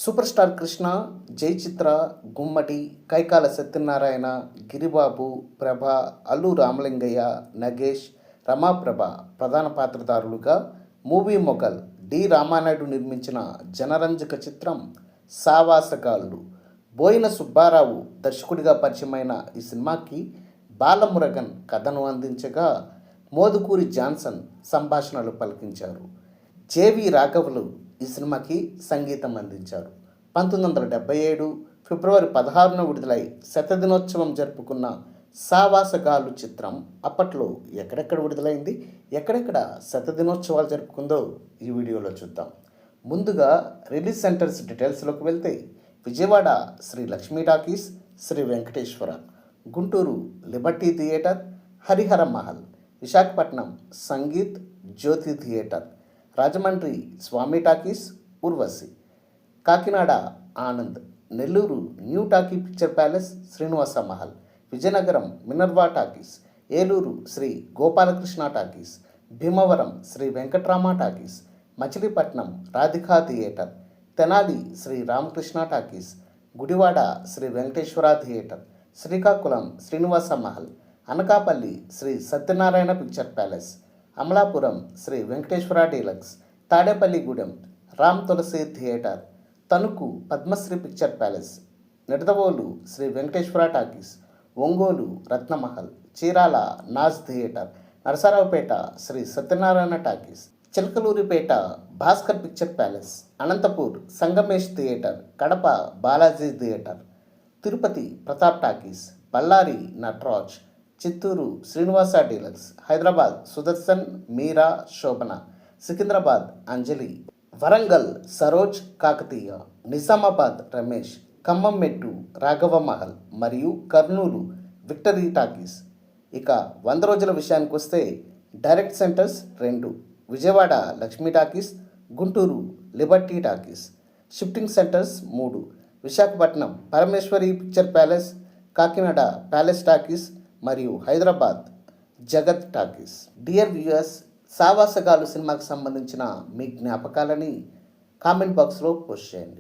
Super star Krishna, జై చిత్ర, గుమ్మటి, కైకాల సత్యనారాయణ, గిరిబాబు, ప్రభ, అల్లు రామలింగయ్య, నగేష్, రమాప్రభ ప్రధాన పాత్రధారులుగా movie Mughal D Ramanaidu నిర్మించిన జనరంజక చిత్రం సావాసగాళ్ళు. బోయిన సుబ్బారావు దర్శకుడిగా పరిచయమైన ఈ సినిమాకి బాలమురగన్ కథను అందించగా మోదుకూరి జాన్సన్ సంభాషణలు పలికించారు. జేవి రాఘవులు ఈ సినిమాకి సంగీతం అందించారు. 1977 ఫిబ్రవరి 16న విడుదలై శతదినోత్సవం జరుపుకున్న సావాసగాళ్ళు చిత్రం అప్పట్లో ఎక్కడెక్కడ విడుదలైంది, ఎక్కడెక్కడ శతదినోత్సవాలు జరుపుకుందో ఈ వీడియోలో చూద్దాం. ముందుగా రిలీజ్ సెంటర్స్ డీటెయిల్స్లోకి వెళ్తే Vijayawada Sri Lakshmi talkies, Sri Venkateswara, Guntur liberty theatre, Harihara Mahal, Visakhapatnam Sangeeth Jyothi theatre, Rajahmundry Swamy talkies, Urvashi, Kakinada Anand, Nellore new talkie picture palace, Srinivasa Mahal, Vizianagaram Minerva talkies, Eluru Sri Gopalakrishna talkies, Bhimavaram Sri Venkatrama talkies, Machilipatnam Radhika theatre, Tenali Sri Ramakrishna talkies, Gudivada Sri Venkateswara theatre, Srikakulam Srinivasa Mahal, Anakapalli Sri Satyanarayana picture palace, Amalapuram Sri Venkateswara deluxe, Tadepalligudem Ram Tulasi theatre, Tanuku Padmasri picture palace, Nidadavolu Sri Venkateswara talkies, Ongole Ratnamahal, Chirala Naz theatre, Narasaraopet Sri Satyanarayana talkies, Chilakaluripet Bhaskar picture palace, Anantapur Sangamesh theatre, Kadapa Balaji theatre, Tirupati Pratap talkies, Ballari Nataraj, Chittoor Srinivasa deluxe, Hyderabad Sudarshan, Meera, Shobhana, Secunderabad Anjali, Warangal Saroj Kakatiya, Nizamabad Ramesh, Khammam Mettu Raghava Mahal మరియు Kurnool victory talkies. ఇక 100 రోజుల విషయానికి వస్తే direct centres 2, Vijayawada Lakshmi talkies, Guntur Liberty talkies, shifting centres 3, Visakhapatnam Parameshwari picture palace, Kakinada palace talkies మరియు హైదరాబాద్ జగత్ talkies. Dear viewers, సావాసగాళ్ళు సినిమాకి సంబంధించిన మీ జ్ఞాపకాలని comment బాక్స్లో పోస్ట్ చేయండి.